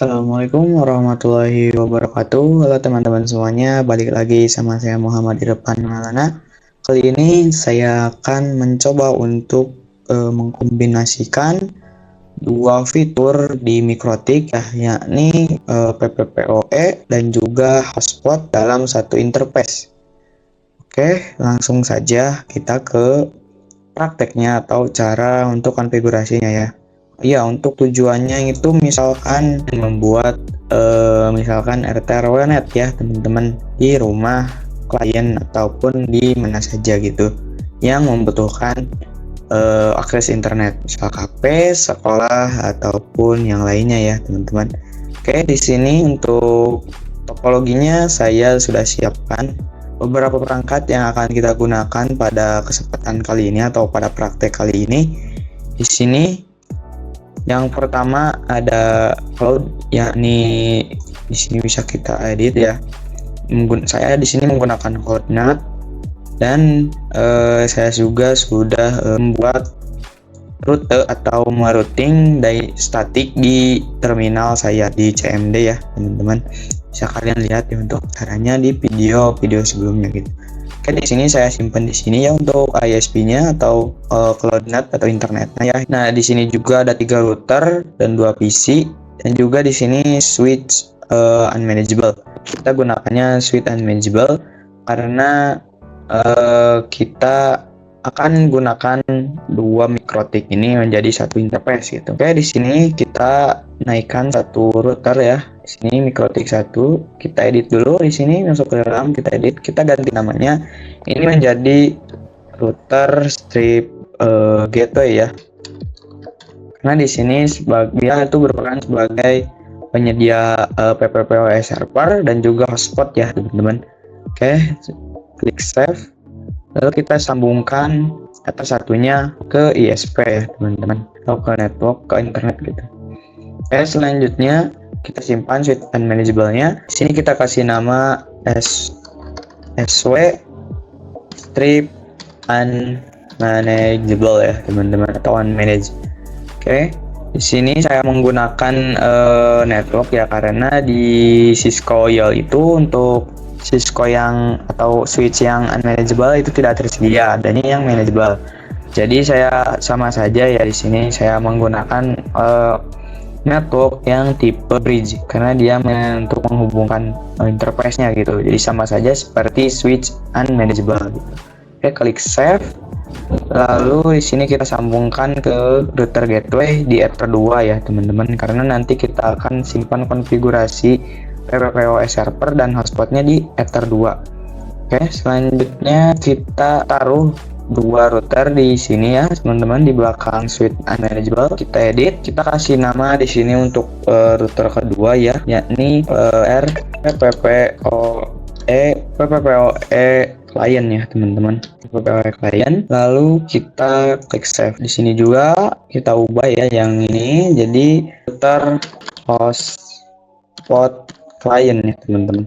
Assalamualaikum warahmatullahi wabarakatuh. Halo teman-teman semuanya, balik lagi sama saya Muhammad Irfan Maulana. Kali ini saya akan mencoba untuk mengkombinasikan dua fitur di Mikrotik yakni PPPoE dan juga hotspot dalam satu interface. Oke, langsung saja kita ke prakteknya atau cara untuk konfigurasinya ya. Ya, untuk tujuannya itu misalkan membuat misalkan RT/RW-net ya teman-teman di rumah klien ataupun di mana saja gitu yang membutuhkan akses internet, misal kafe, sekolah ataupun yang lainnya ya teman-teman. Oke, di sini untuk topologinya saya sudah siapkan beberapa perangkat yang akan kita gunakan pada kesempatan kali ini atau pada praktek kali ini. Di sini yang pertama ada cloud, yakni di sini bisa kita edit ya. Saya di sini menggunakan CloudNet dan saya juga sudah membuat rute atau merouting dari statik di terminal saya di CMD ya teman-teman. Bisa kalian lihat ya untuk caranya di video sebelumnya gitu. Oke, di sini saya simpan di sini ya untuk ISP-nya atau CloudNet atau internetnya ya. Nah, di sini juga ada 3 router dan 2 PC dan juga di sini switch unmanageable. Kita gunakannya switch unmanageable karena kita akan gunakan dua Mikrotik ini menjadi satu interface gitu. Oke, di sini kita naikkan satu router ya. Di sini Mikrotik 1, kita edit dulu di sini, masuk ke dalam, kita edit, kita ganti namanya. Ini menjadi router strip gateway ya. Karena di sini dia itu berperan sebagai penyedia PPPoE server dan juga hotspot ya, teman-teman. Oke, klik save. Lalu kita sambungkan data satunya ke ISP ya teman-teman, atau ke network, ke internet gitu. Oke, selanjutnya kita simpan switch unmanageable-nya. Di sini kita kasih nama SW strip unmanageable ya teman-teman, atau unmanaged. Oke, di sini saya menggunakan network ya karena di Cisco YOL itu untuk Cisco yang atau switch yang unmanageable itu tidak tersedia, adanya yang manageable. Jadi saya sama saja ya di sini saya menggunakan network yang tipe bridge karena dia untuk menghubungkan interface-nya gitu. Jadi sama saja seperti switch unmanageable gitu. Oke, klik save. Lalu di sini kita sambungkan ke router gateway di Ether 2 ya teman-teman, karena nanti kita akan simpan konfigurasi PPPoE server dan hotspotnya di Ether 2. Oke, selanjutnya kita taruh dua router di sini ya teman-teman, di belakang switch unmanageable. Kita edit, kita kasih nama di sini untuk router kedua ya, yakni PPPoE client ya teman-teman, PPPoE client. Lalu kita klik save. Di sini juga kita ubah ya yang ini jadi router hotspot client ya teman-teman.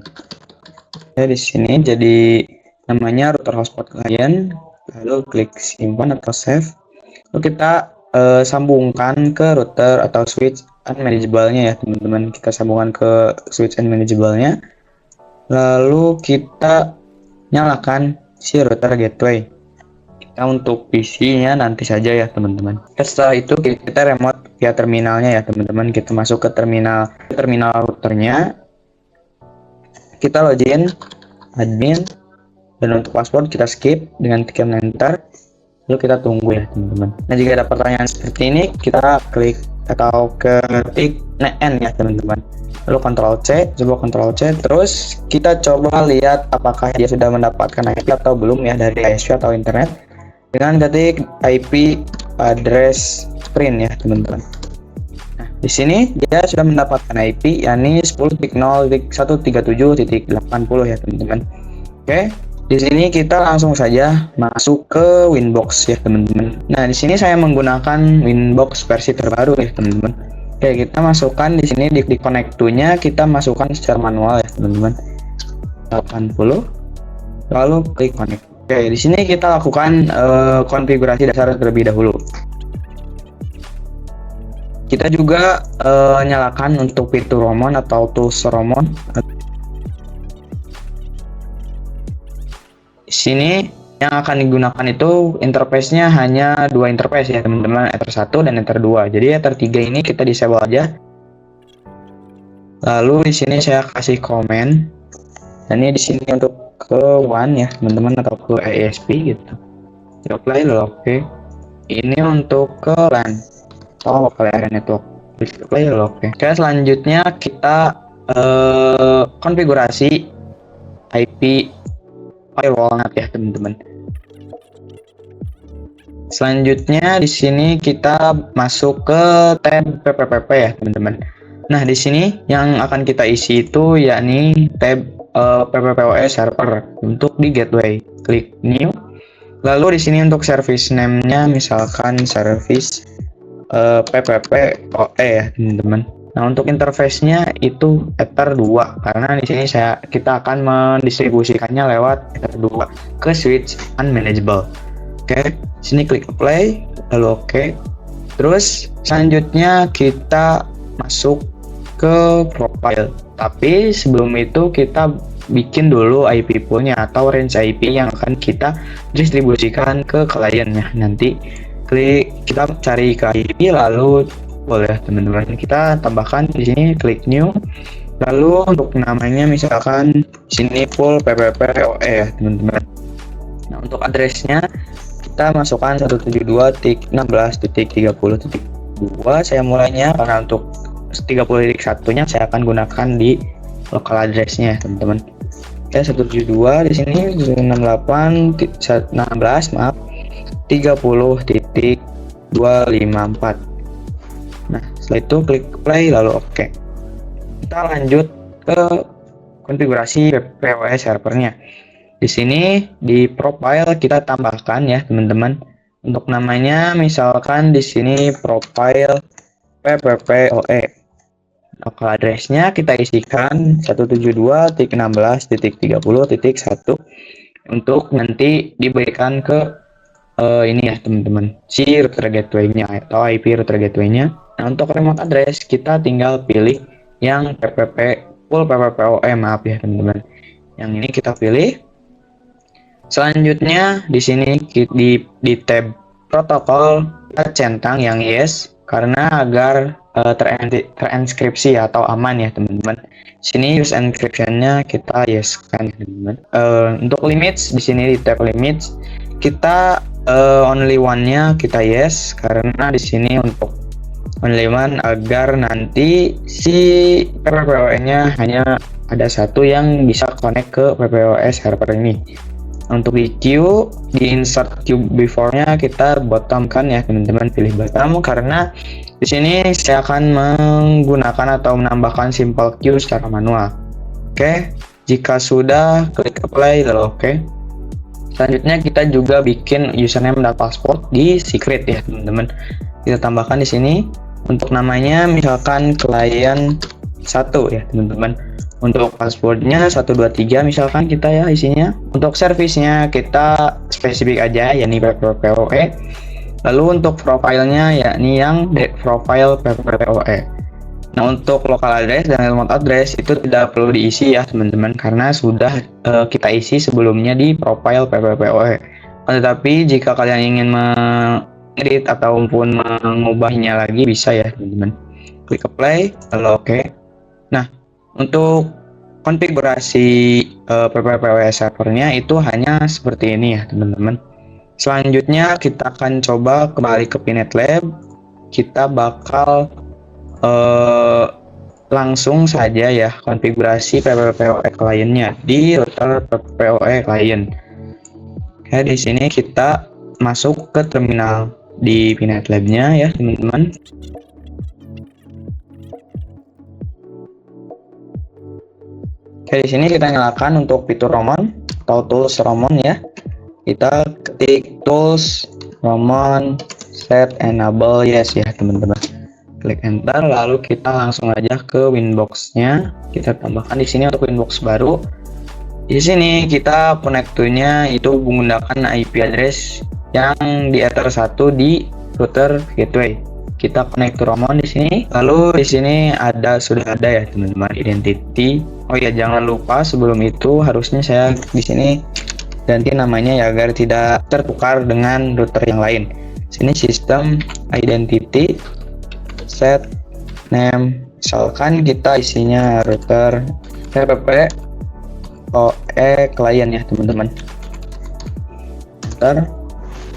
Ya, di sini jadi namanya router hotspot client. Lalu klik simpan atau save. Lalu kita sambungkan ke router atau switch unmanageable-nya ya teman-teman. Kita sambungkan ke switch unmanageable-nya. Lalu kita nyalakan si router gateway. Kita untuk PC-nya nanti saja ya teman-teman. Setelah itu kita remote via terminalnya ya teman-teman. Kita masuk ke terminal routernya. Kita login admin dan untuk password kita skip dengan tekan enter, lalu kita tunggu ya teman-teman. Nah, jika ada pertanyaan seperti ini kita klik atau ketik N ya teman-teman, lalu Ctrl C, coba Ctrl C, terus kita coba lihat apakah dia sudah mendapatkan IP atau belum ya dari ISP atau internet dengan ketik IP address print ya teman-teman. Di sini dia sudah mendapatkan IP yakni 10.0.137.80 ya teman-teman. Oke, di sini kita langsung saja masuk ke Winbox ya teman-teman. Nah, di sini saya menggunakan Winbox versi terbaru ya teman-teman. Oke, kita masukkan di sini di connect to-nya kita masukkan secara manual ya teman-teman. 80. Lalu klik connect. Oke, di sini kita lakukan konfigurasi dasar terlebih dahulu. Kita juga nyalakan untuk fitur Roamon atau tools Roamon. Di sini yang akan digunakan itu interface-nya hanya dua interface ya teman-teman, Ether 1 dan Ether 2. Jadi Ether 3 ini kita disable aja. Lalu di sini saya kasih komen. Dan ini di sini untuk ke WAN ya teman-teman, atau ke ASP gitu. Kita play lalu oke. Ini untuk ke LAN atau local area network. Kita play lalu oke. Oke, selanjutnya kita konfigurasi IP firewall NAT ya teman-teman. Selanjutnya di sini kita masuk ke tab PPPP ya teman-teman. Nah, di sini yang akan kita isi itu yakni tab PPPoE server untuk di gateway. Klik new. Lalu di sini untuk service name-nya misalkan service PPPoE ya teman-teman. Nah, untuk interface-nya itu Ether 2 karena di sini kita akan mendistribusikannya lewat Ether 2 ke switch unmanageable. Oke, sini klik apply lalu oke. Terus selanjutnya kita masuk ke profile. Tapi sebelum itu kita bikin dulu IP poolnya atau range IP yang akan kita distribusikan ke kliennya. Nanti kita cari ke IP lalu boleh teman-teman kita tambahkan di sini, klik new. Lalu untuk namanya misalkan sini pool PPPoE ya teman-teman. Nah, untuk addressnya kita masukkan 172.16.30.2. Saya mulainya karena untuk 30.1-nya saya akan gunakan di local address-nya teman-teman. Oke, 172 di sini 30.254. Nah, setelah itu klik play lalu oke. Kita lanjut ke konfigurasi PPPoE servernya. Di sini di profile kita tambahkan ya teman-teman. Untuk namanya misalkan di sini profile PPPoE. Local address-nya kita isikan 172.16.30.1 untuk nanti diberikan ke ini ya teman-teman, si router gateway-nya atau IP router gateway-nya. Nah, untuk remote address kita tinggal pilih yang pool PPPoE, maaf ya teman-teman. Yang ini kita pilih. Selanjutnya di sini di tab protokol kita centang yang yes karena agar terenskripsi atau aman ya teman-teman. Sini use encryption-nya kita yes kan teman-teman. Untuk limits di sini di tab limits kita only one-nya kita yes karena di sini untuk only one agar nanti si PPPoE-nya hanya ada satu yang bisa connect ke PPPoE server ini. Untuk di queue, di insert queue before-nya kita bottom kan ya teman-teman, pilih bottom karena di sini saya akan menggunakan atau menambahkan simple queue secara manual. Oke, jika sudah klik apply lalu oke. Selanjutnya kita juga bikin username dan password di secret ya teman-teman. Kita tambahkan di sini untuk namanya misalkan client 1 ya teman-teman. Untuk passwordnya 123 misalkan kita ya isinya. Untuk service-nya kita spesifik aja yakni PPPoE. Lalu untuk profilnya yakni yang profile PPPoE. Nah, untuk local address dan remote address itu tidak perlu diisi ya teman-teman karena sudah kita isi sebelumnya di profile PPPoE. Tetapi jika kalian ingin mengedit ataupun mengubahnya lagi bisa ya teman-teman. Klik apply lalu oke. Nah, untuk konfigurasi PPPoE servernya itu hanya seperti ini ya teman-teman. Selanjutnya kita akan coba kembali ke Pinet Lab. Kita bakal langsung saja ya konfigurasi PPPoE kliennya di router PPPoE client. Oke, di sini kita masuk ke terminal di Pinet Lab-nya ya teman-teman. Oke, di sini kita nyalakan untuk fitur Roamon atau tools Roamon ya. Kita ketik tools Roamon set enable yes ya teman-teman. Klik enter lalu kita langsung aja ke Winbox-nya. Kita tambahkan di sini untuk Winbox baru. Di sini kita connect to-nya itu menggunakan IP address yang di Ether 1 di router gateway. kita connect to Roamon di sini. Lalu di sini sudah ada ya teman-teman identity. Oh ya, jangan lupa sebelum itu harusnya saya di sini ganti namanya ya agar tidak tertukar dengan router yang lain. Sini sistem identity set name, misalkan kita isinya router PPPoE client ya teman-teman.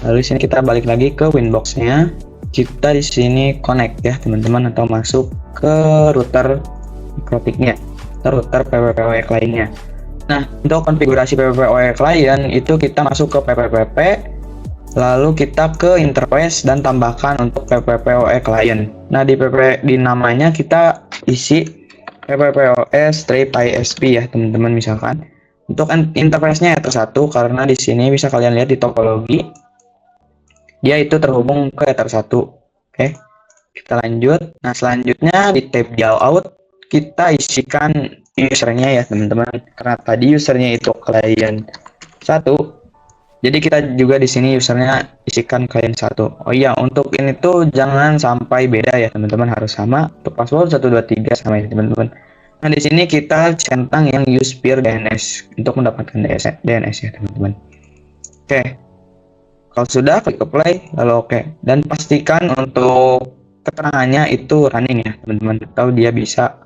Lalu di sini kita balik lagi ke Winbox-nya. Kita di sini connect ya teman-teman, atau masuk ke router Mikrotik-nya, router PPPoE client-nya. Nah, untuk konfigurasi PPPoE client itu kita masuk ke PPPP, lalu kita ke interface dan tambahkan untuk PPPoE client. Nah, di namanya kita isi PPPoE strip ISP ya teman-teman. Misalkan untuk interface-nya Ether 1, karena di sini bisa kalian lihat di topologi dia itu terhubung ke Ether 1. Oke, kita lanjut. Nah, selanjutnya di tab Dialout kita isikan usernya ya teman-teman, karena tadi usernya itu client 1, jadi kita juga di sini usernya isikan client 1. Oh iya, untuk ini tuh jangan sampai beda ya teman-teman, harus sama. Untuk password 123 sama ya teman-teman. Nah, di sini kita centang yang use peer DNS untuk mendapatkan DNS ya teman-teman. Oke, kalau sudah klik apply, lalu oke, dan pastikan untuk keterangannya itu running ya teman-teman, atau dia bisa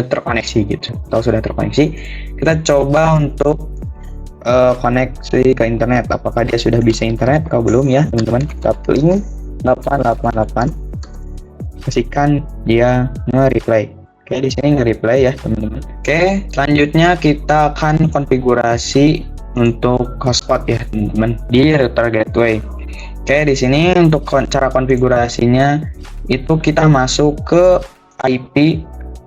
terkoneksi gitu, atau sudah terkoneksi. Kita coba untuk koneksi ke internet, apakah dia sudah bisa internet atau belum ya teman-teman. Kita link 888, pastikan dia nge-reply. Oke, di sini nge-reply ya teman-teman. Oke, selanjutnya kita akan konfigurasi untuk hotspot ya teman-teman di router gateway. Oke, di sini untuk cara konfigurasinya itu kita masuk ke IP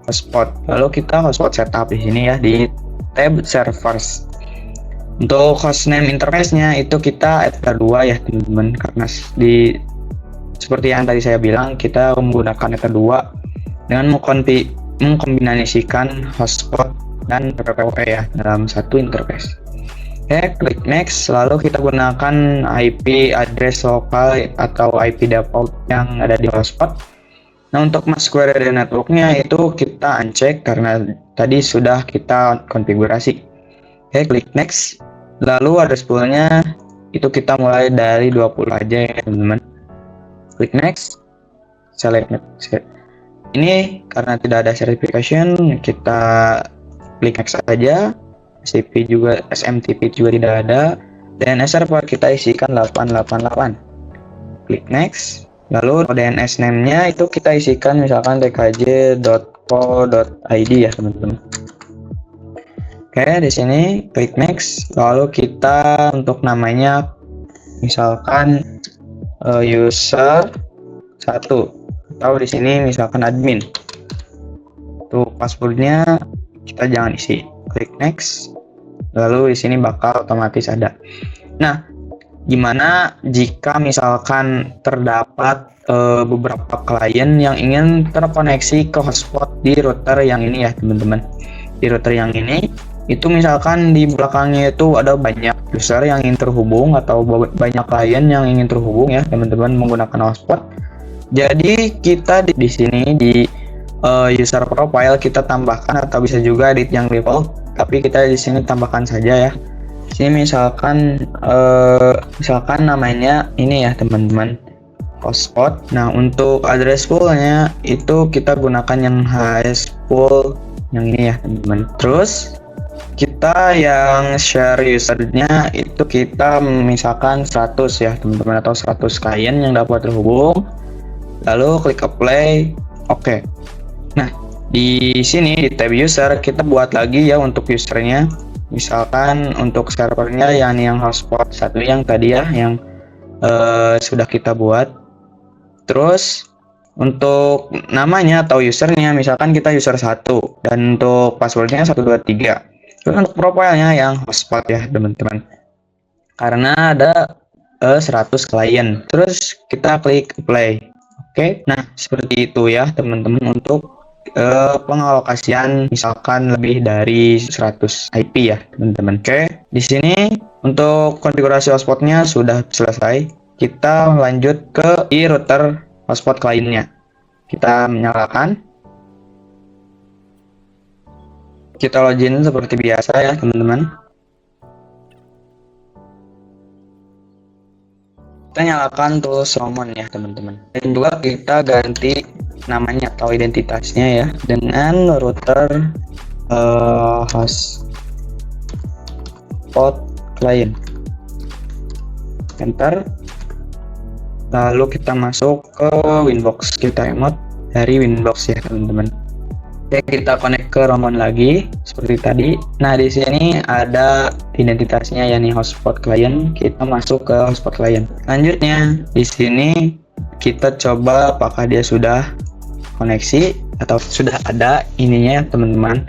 hotspot, lalu kita hotspot setup di sini ya di tab servers. Untuk hostname interface-nya itu kita Ether 2 ya teman-teman, karena seperti yang tadi saya bilang, kita menggunakan Ether 2 dengan mengkombinasikan hotspot dan PPPoE ya dalam satu interface. Oke, klik next, lalu kita gunakan IP address lokal atau IP default yang ada di hotspot. Nah, untuk mask query dan networknya itu kita uncheck karena tadi sudah kita konfigurasi. Oke, klik next, lalu address pool-nya itu kita mulai dari 20 aja ya teman-teman. Klik next, select next. Ini karena tidak ada certification, kita klik next aja. SMTP juga tidak ada, dan server kita isikan 888. Klik next, lalu DNS name-nya itu kita isikan misalkan tkj.co.id ya teman-teman. Oke, di sini klik next, lalu kita untuk namanya misalkan user 1, atau di sini misalkan admin. Untuk passwordnya kita jangan isi. Klik next, lalu di sini bakal otomatis ada. Nah, gimana jika misalkan terdapat beberapa klien yang ingin terkoneksi ke hotspot di router yang ini ya teman-teman. Di router yang ini itu misalkan di belakangnya itu ada banyak user yang ingin terhubung atau banyak klien yang ingin terhubung ya teman-teman menggunakan hotspot. Jadi kita di sini di user profile kita tambahkan, atau bisa juga edit yang default, tapi kita di sini tambahkan saja ya. Sini misalkan namanya ini ya teman-teman, hotspot. Nah, untuk address pool-nya itu kita gunakan yang HS pool yang ini ya teman-teman. Terus kita yang share usernya itu kita misalkan 100 ya teman-teman, atau 100 klien yang dapat terhubung. Lalu klik apply, oke. Nah, di sini di tab user kita buat lagi ya untuk usernya. Misalkan untuk servernya yang hotspot 1 yang tadi ya yang sudah kita buat. Terus untuk namanya atau usernya misalkan kita user 1 dan untuk passwordnya 123. Terus untuk profilnya yang hotspot ya teman-teman, karena ada 100 klien. Terus kita klik apply. Oke, nah seperti itu ya teman-teman untuk pengalokasian misalkan lebih dari 100 IP ya teman-teman. Oke, di sini untuk konfigurasi hotspotnya sudah selesai. Kita lanjut ke router hotspot kliennya. Kita nyalakan, kita login seperti biasa ya teman-teman. Kita nyalakan tools Roamon ya teman-teman, dan juga kita ganti namanya atau identitasnya ya dengan router hotspot client. Enter. Lalu kita masuk ke Winbox, kita emot dari Winbox ya teman-teman. Oke, kita connect ke Roamon lagi seperti tadi. Nah, di sini ada identitasnya ya nih, hotspot client. Kita masuk ke hotspot client. Selanjutnya di sini kita coba apakah dia sudah koneksi atau sudah ada ininya teman-teman.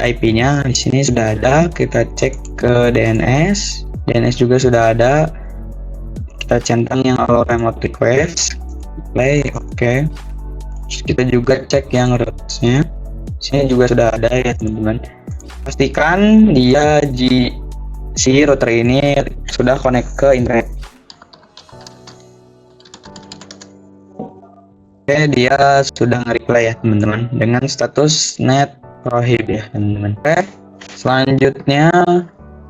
IP-nya di sini sudah ada. Kita cek ke DNS. DNS juga sudah ada. Kita centang yang allow remote request, play, oke. Terus kita juga cek yang routes-nya. Sini juga sudah ada ya teman-teman. Pastikan dia si router ini sudah connect ke internet. Oke, dia sudah nge-reply ya teman-teman dengan status net prohib ya teman-teman. Oke, selanjutnya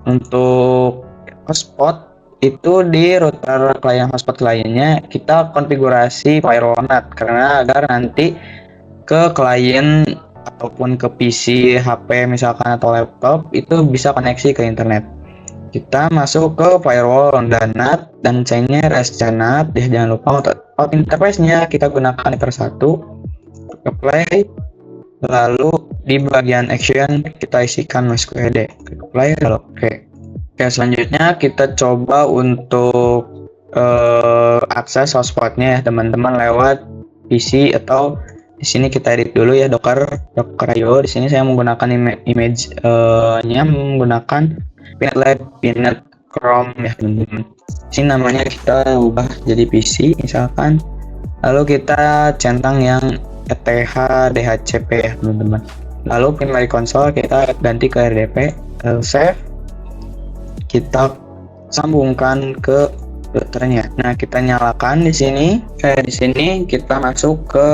untuk hotspot itu di router klien hotspot kliennya kita konfigurasi firewall NAT karena agar nanti ke klien ataupun ke PC, HP misalkan atau laptop itu bisa koneksi ke internet. Kita masuk ke firewall dan NAT dan chainnya RSCNAT ya, jangan lupa untuk out interface-nya kita gunakan Ether 1, apply, lalu di bagian action kita isikan MySQL, apply, lalu oke. Oke, selanjutnya kita coba untuk akses hotspotnya ya teman-teman lewat PC atau di sini kita edit dulu ya docker.io. Di sini saya menggunakan image-nya menggunakan Pinetlab Pinet Chrome ya teman-teman. Di sini namanya kita ubah jadi PC misalkan. Lalu kita centang yang ETH-DHCP ya teman-teman. Lalu primary console kita ganti ke RDP, save. Kita sambungkan ke routernya. Nah, kita nyalakan di sini. Di sini kita masuk ke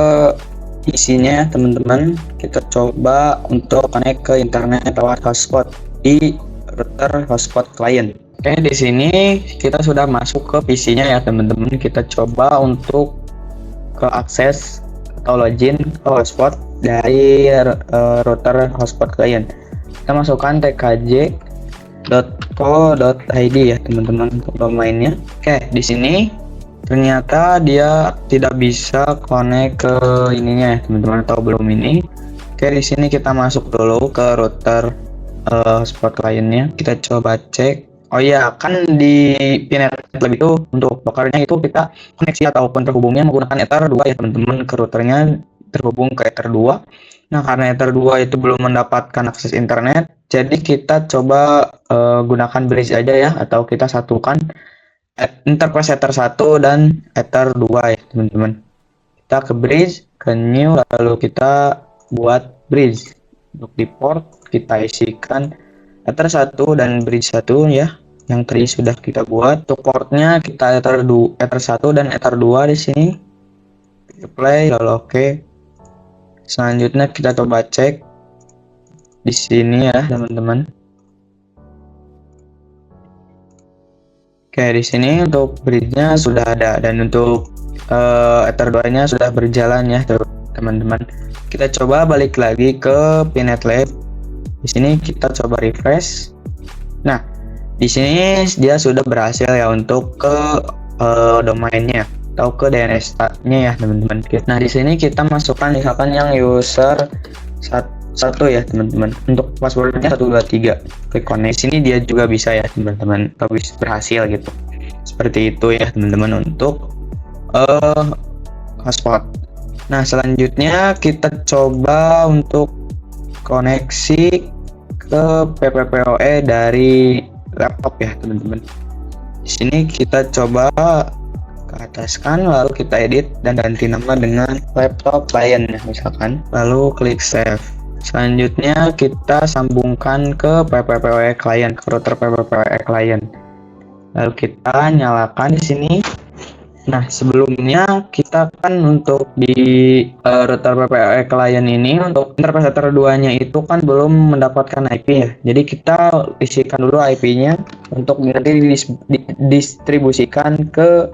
isinya teman-teman. Kita coba untuk connect ke internet lewat hotspot di router hotspot client. Oke, di sini kita sudah masuk ke PC-nya ya teman-teman. Kita coba untuk ke akses atau login ke hotspot dari router hotspot client. Kita masukkan tkj.co.id ya teman-teman untuk domainnya. Oke, di sini ternyata dia tidak bisa connect ke ininya ya teman-teman, atau belum ini. Oke, di sini kita masuk dulu ke router hotspot clientnya. Kita coba cek. Oh iya, kan di Pinetlab itu untuk dockernya itu kita koneksi ataupun terhubungnya menggunakan Ether 2 ya teman-teman, ke routernya terhubung ke Ether 2. Nah, karena Ether 2 itu belum mendapatkan akses internet, jadi kita coba gunakan bridge aja ya, atau kita satukan interface Ether 1 dan Ether 2 ya teman-teman. Kita ke bridge, ke new, lalu kita buat bridge. Untuk di port kita isikan Ether 1 dan bridge 1 ya, yang tadi sudah kita buat. Untuk portnya kita Ether 1 dan Ether 2 di sini. Play, lalu oke. Selanjutnya kita coba cek di sini ya teman-teman. Oke, di sini untuk bridge-nya sudah ada, dan untuk Ether 2-nya sudah berjalan ya teman-teman. Kita coba balik lagi ke Pinetlab. Di sini kita coba refresh. Nah, di sini dia sudah berhasil ya untuk ke domainnya atau ke DNS-nya ya teman-teman. Nah, di sini kita masukkan misalkan yang user 1 ya teman-teman. Untuk passwordnya 123. Klik connect. Sini dia juga bisa ya teman-teman, habis berhasil gitu. Seperti itu ya teman-teman untuk hotspot. Nah, selanjutnya kita coba untuk koneksi ke PPPoE dari laptop ya teman-teman. Di sini kita coba ke ataskan, lalu kita edit dan ganti nama dengan laptop client ya misalkan, lalu klik save. Selanjutnya kita sambungkan ke PPPoE client, ke router PPPoE client. Lalu kita nyalakan di sini. Nah, sebelumnya kita kan untuk di router PPWE client ini untuk interface router 2-nya itu kan belum mendapatkan IP ya. Jadi kita isikan dulu IP-nya untuk nanti didistribusikan ke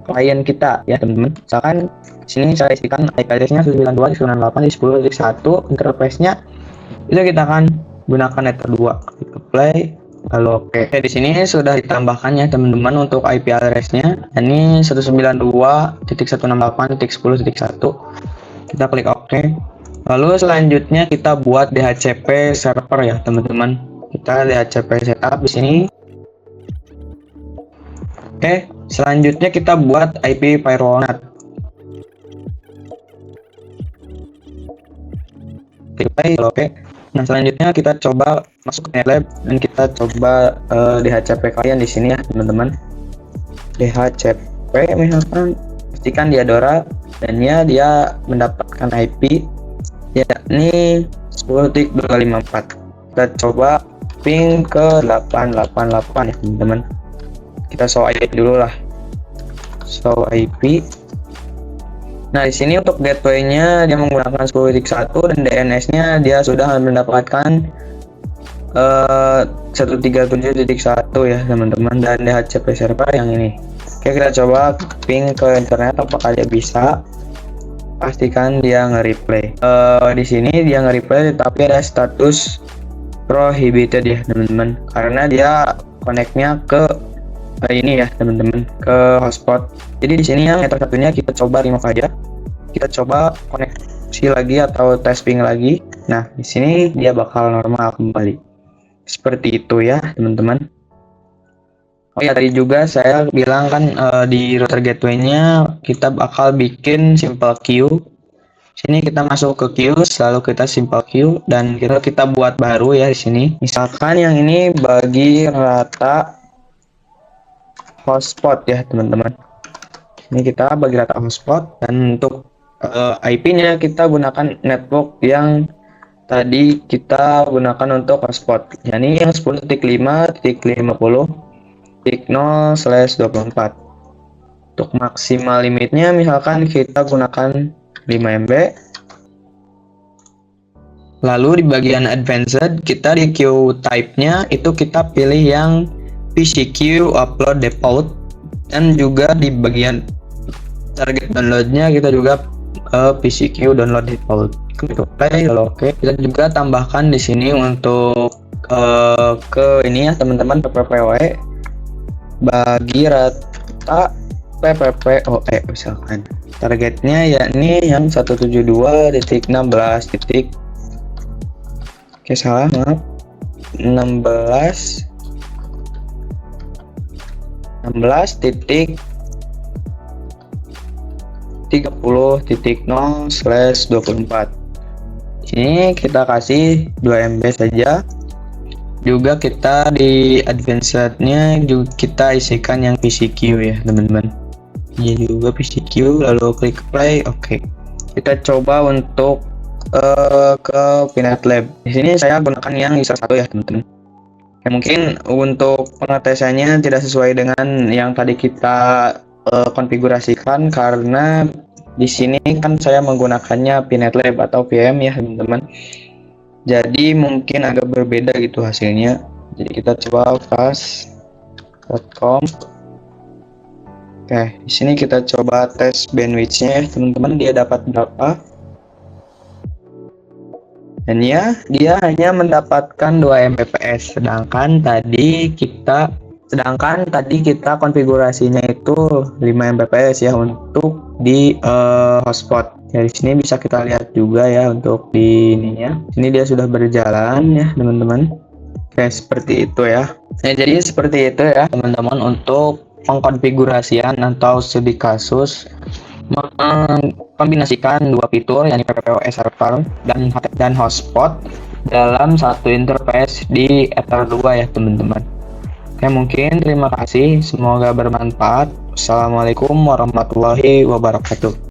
klien kita ya teman-teman. Misalkan sini saya isikan IP address-nya 92.98.10.1, interface-nya itu kita akan gunakan network 2. Klik play. Lalu oke. Di sini sudah ditambahkan ya teman-teman untuk IP address-nya. Ini 192.168.10.1. Kita klik oke. Lalu selanjutnya kita buat DHCP server ya teman-teman. Kita DHCP setup di sini. Oke, selanjutnya kita buat IP firewall NAT. Klik play. Lalu oke. Nah, selanjutnya kita coba masuk ke NetLab dan kita coba DHCP kalian di sini ya, teman-teman. DHCP misalkan pastikan dia Dora dan dia mendapatkan IP yakni 10.254. Kita coba ping ke 888 ya, teman-teman. Kita show IP dulu lah. Show IP. Nah, di sini untuk gateway-nya dia menggunakan 10.1 dan DNS-nya dia sudah mendapatkan 137.1 ya, teman-teman, dan DHCP server yang ini. Oke, kita coba ping ke internet apakah dia bisa. Pastikan dia nge-replay. Di sini dia nge-replay tetapi ada status prohibited ya, teman-teman, karena dia connect-nya ke ini ya, teman-teman, ke hotspot. Jadi di sini yang network satunya kita coba remove aja. Kita coba koneksi lagi atau tes ping lagi. Nah, di sini dia bakal normal kembali. Seperti itu ya, teman-teman. Oh ya, tadi juga saya bilang kan di router gateway-nya kita bakal bikin simple queue. Sini kita masuk ke queue, lalu kita simple queue dan kita buat baru ya di sini. Misalkan yang ini bagi rata hotspot ya, teman-teman. Ini kita bagi rata hotspot dan untuk IP-nya kita gunakan network yang tadi kita gunakan untuk hotspot. Ini yang 10.5.50.0/24. Untuk maksimal limitnya misalkan kita gunakan 5 MB. Lalu di bagian advanced kita di queue type-nya itu kita pilih yang PCQ upload default, dan juga di bagian target downloadnya kita juga PCQ download default. Klik play. Lalu oke. Kita juga tambahkan di sini untuk ke ini ya, teman-teman, PPWE bagi rata PPPoE misalkan. Targetnya yakni yang 172.16. Oke, salah, maaf. 16.30.0/24. Ini kita kasih 2 MB saja. Juga kita di advanced-nya juga kita isikan yang PCQ ya, teman-teman. Ini juga PCQ, lalu klik play. Oke. Kita coba untuk ke NetLab. Di sini saya gunakan yang ISO 1 ya, teman-teman. Ya, mungkin untuk pengetesannya tidak sesuai dengan yang tadi kita konfigurasikan karena di sini kan saya menggunakannya PNetLab atau VM ya, teman-teman. Jadi mungkin agak berbeda gitu hasilnya. Jadi kita coba fast.com. Oke, di sini kita coba tes bandwidth-nya ya, teman-teman, dia dapat berapa? Dan ya, dia hanya mendapatkan 2 Mbps, sedangkan tadi kita konfigurasinya itu 5 Mbps ya untuk di hotspot. Ya, di sini bisa kita lihat juga ya untuk di ininya. Ini dia sudah berjalan ya, teman-teman. Oke, seperti itu ya. Nah, jadi seperti itu ya, teman-teman, untuk pengkonfigurasian atau studi kasus mengkombinasikan dua fitur yakni PPWE server dan hotspot dalam satu interface di Ether 2 ya, teman-teman. Oke, mungkin terima kasih, semoga bermanfaat. Assalamualaikum warahmatullahi wabarakatuh.